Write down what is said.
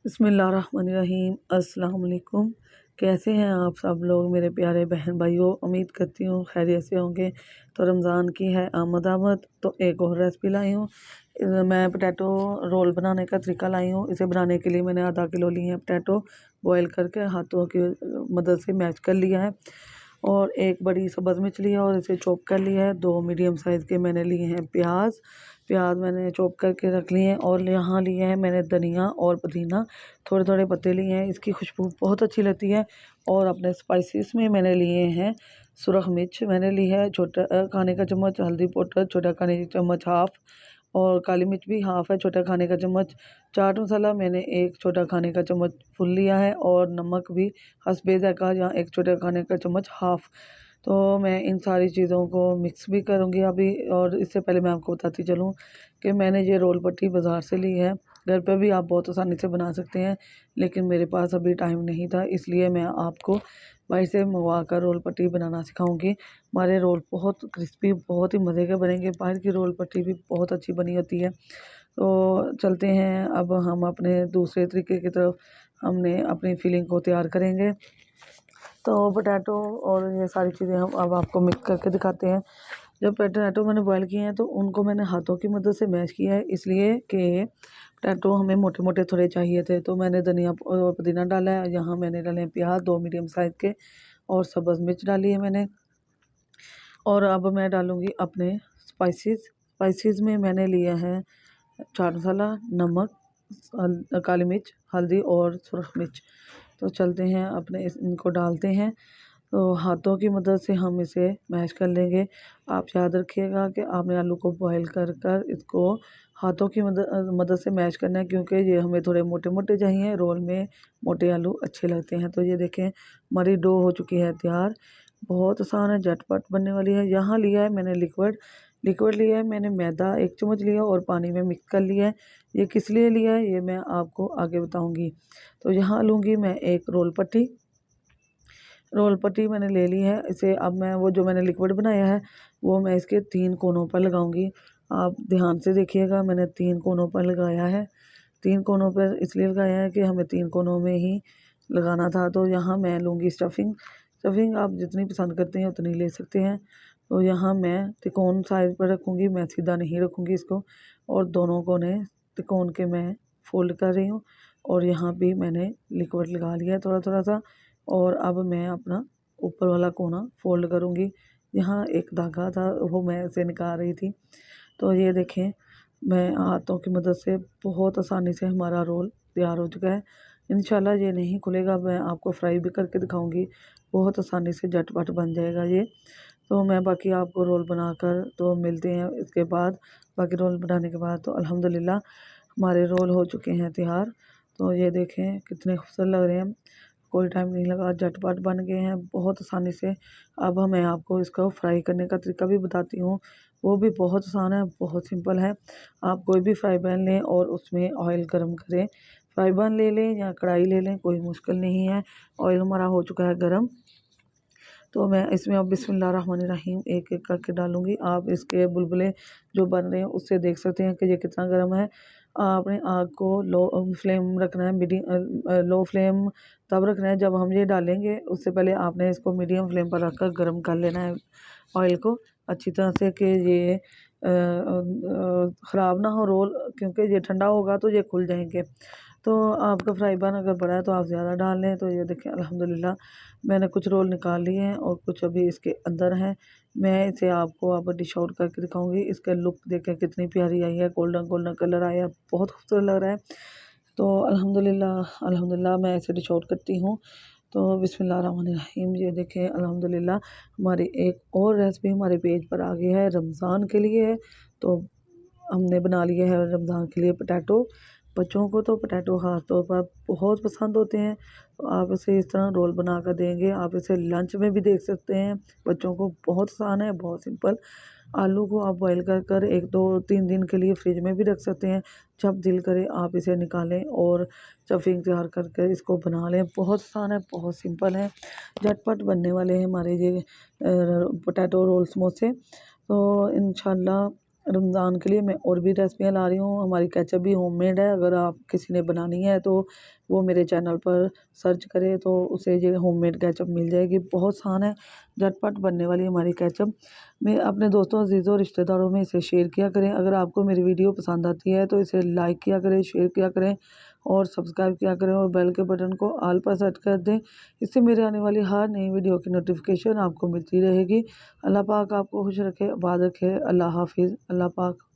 बिस्मिल्लाहिर्रहमानिर्रहीम। अस्सलाम वालेकुम। कैसे हैं आप सब लोग मेरे प्यारे बहन भाइयों। उम्मीद करती हूँ खैरियत से होंगे। तो रमज़ान की है आमद आमद, तो एक और रेसिपी लाई हूँ। मैं पोटैटो रोल बनाने का तरीका लाई हूँ। इसे बनाने के लिए मैंने आधा किलो लिए हैं पोटैटो, बॉयल करके हाथों की मदद से मैश कर लिया है। और एक बड़ी सब्ज़ मिर्च लिया और इसे चॉप कर लिया है। 2 मीडियम साइज़ के मैंने लिए हैं प्याज, मैंने चॉप करके रख लिए हैं। और यहाँ लिए हैं मैंने धनिया और पुदीना, थोड़े थोड़े पत्ते लिए हैं। इसकी खुशबू बहुत अच्छी लगती है। और अपने स्पाइसेस में मैंने लिए हैं सुरख मिर्च मैंने ली है छोटा खाने का चम्मच, हल्दी पाउडर छोटा खाने का चम्मच हाफ, और काली मिर्च भी हाफ है छोटा खाने का चम्मच। चाट मसाला मैंने एक छोटा खाने का चम्मच फुल लिया है, और नमक भी हस्बे ज़ायक़ा या एक छोटा खाने का चम्मच हाफ। तो मैं इन सारी चीज़ों को मिक्स भी करूँगी अभी। और इससे पहले मैं आपको बताती चलूँ कि मैंने ये रोल पट्टी बाज़ार से ली है। घर पे भी आप बहुत आसानी से बना सकते हैं, लेकिन मेरे पास अभी टाइम नहीं था, इसलिए मैं आपको बाहर से मंगवा कर रोल पट्टी बनाना सिखाऊंगी। हमारे रोल बहुत क्रिस्पी, बहुत ही मज़े के बनेंगे। बाहर की रोल पट्टी भी बहुत अच्छी बनी होती है। तो चलते हैं अब हम अपने दूसरे तरीके की तरफ। हमने अपनी फिलिंग को तैयार करेंगे। तो पोटैटो और ये सारी चीज़ें हम अब आपको मिक्स करके दिखाते हैं। जब पोटैटो मैंने बॉयल किए हैं तो उनको मैंने हाथों की मदद से मैश किया है, इसलिए कि पोटैटो हमें मोटे मोटे थोड़े चाहिए थे। तो मैंने धनिया और पुदीना डाला है। यहाँ मैंने डाले हैं प्याज 2 मीडियम साइज़ के, और सब्ज़ मिर्च डाली है मैंने। और अब मैं डालूँगी अपने स्पाइसेस में मैंने लिया है चाट मसाला, नमक, काली मिर्च, हल्दी और सुरख मिर्च। तो चलते हैं अपने इनको डालते हैं। तो हाथों की मदद से हम इसे मैश कर लेंगे। आप याद रखिएगा कि आपने आलू को बॉयल कर कर इसको हाथों की मदद से मैश करना है, क्योंकि ये हमें थोड़े मोटे मोटे चाहिए। रोल में मोटे आलू अच्छे लगते हैं। तो ये देखें हमारी डो हो चुकी है तैयार। बहुत आसान है, झटपट बनने वाली है। यहाँ लिया है मैंने लिक्विड लिया है मैंने मैदा 1 चम्मच लिया और पानी में मिक्स कर लिया है। ये किस लिए लिया है ये मैं आपको आगे बताऊंगी। तो यहाँ लूँगी मैं एक रोल पट्टी मैंने ले ली है। इसे अब मैं वो जो मैंने लिक्विड बनाया है वो मैं इसके 3 कोनों पर लगाऊंगी। आप ध्यान से देखिएगा, मैंने 3 कोनों पर लगाया है। 3 कोनों पर इसलिए लगाया है कि हमें 3 कोनों में ही लगाना था। तो यहाँ मैं लूँगी स्टफिंग आप जितनी पसंद करते हैं उतनी ले सकते हैं। तो यहाँ मैं तिकोन साइज पर रखूँगी, मैं सीधा नहीं रखूँगी इसको। और दोनों कोने तिकोन के मैं फोल्ड कर रही हूँ। और यहाँ भी मैंने लिक्विड लगा लिया है थोड़ा थोड़ा सा। और अब मैं अपना ऊपर वाला कोना फोल्ड करूँगी। यहाँ एक धागा था वो मैं इसे निकाल रही थी। तो ये देखें मैं हाथों की मदद से बहुत आसानी से हमारा रोल तैयार हो चुका है। इंशाल्लाह ये नहीं खुलेगा, मैं आपको फ्राई भी करके दिखाऊंगी। बहुत आसानी से झटपट बन जाएगा ये। तो मैं बाकी आपको रोल बनाकर तो मिलते हैं इसके बाद। बाकी रोल बनाने के बाद तो अल्हम्दुलिल्लाह हमारे रोल हो चुके हैं तैयार। तो ये देखें कितने खूबसूरत लग रहे हैं। कोई टाइम नहीं लगा, झटपट बन गए हैं बहुत आसानी से। अब मैं आपको इसको फ्राई करने का तरीका भी बताती हूँ। वो भी बहुत आसान है, बहुत सिंपल है। आप कोई भी फ्राई पैन लें और उसमें ऑयल गर्म करें। फ्राई पैन ले लें या कढ़ाई ले लें, कोई मुश्किल नहीं है। ऑयल हमारा हो चुका है गर्म। तो मैं इसमें अब बिस्मिल्लाहिर्रहमानिर्रहीम एक एक करके डालूँगी। आप इसके बुलबुले जो बन रहे हैं उससे देख सकते हैं कि ये कितना गर्म है। आपने आग को लो फ्लेम रखना है, लो फ्लेम तब रखना है जब हम ये डालेंगे। उससे पहले आपने इसको मीडियम फ्लेम पर रखकर गर्म कर लेना है ऑयल को अच्छी तरह से, कि ये ख़राब ना हो रोल, क्योंकि ये ठंडा होगा तो ये खुल जाएंगे। तो आपका फ्राई पैन अगर बड़ा है तो आप ज़्यादा डाल लें। तो ये देखें अल्हम्दुलिल्लाह मैंने कुछ रोल निकाल लिए हैं और कुछ अभी इसके अंदर हैं। मैं इसे आपको अब डिश आउट करके दिखाऊंगी। इसका लुक देखें कितनी प्यारी आई है, गोल्डन गोल्डन कलर आया है, बहुत खूबसूरत लग रहा है। तो अल्हम्दुलिल्लाह मैं इसे डिश आउट करती हूँ। तो बिस्मिल्लाहिर्रहमानिर्रहीम ये देखें अल्हम्दुलिल्लाह हमारी एक और रेसिपी हमारे पेज पर आ गई है, रमज़ान के लिए है। तो हमने बना लिया है रमज़ान के लिए पोटैटो। बच्चों को तो पोटैटो ख़ास तौर पर बहुत पसंद होते हैं। तो आप इसे इस तरह रोल बना कर देंगे, आप इसे लंच में भी दे सकते हैं बच्चों को। बहुत आसान है, बहुत सिंपल। आलू को आप बॉयल कर कर 1 2 3 दिन के लिए फ्रिज में भी रख सकते हैं। जब दिल करे आप इसे निकालें और स्टफिंग तैयार करके इसको बना लें। बहुत आसान है, बहुत सिंपल है, झटपट बनने वाले हैं हमारे ये पोटैटो रोल समोसे। तो इंशाल्लाह रमज़ान के लिए मैं और भी रेसिपियाँ ला रही हूँ। हमारी केचप भी होममेड है, अगर आप किसी ने बनानी है तो वो मेरे चैनल पर सर्च करे तो उसे ये होममेड केचप मिल जाएगी। बहुत आसान है, झटपट बनने वाली हमारी केचप। मैं अपने दोस्तों, अजीज़ों, रिश्तेदारों में इसे शेयर किया करें। अगर आपको मेरी वीडियो पसंद आती है तो इसे लाइक किया करें, शेयर किया करें और सब्सक्राइब किया करें और बेल के बटन को ऑल पर सेट कर दें। इससे मेरे आने वाली हर नई वीडियो की नोटिफिकेशन आपको मिलती रहेगी। अल्लाह पाक आपको खुश रखे, आबाद रखे। अल्लाह हाफिज़। अल्लाह पाक।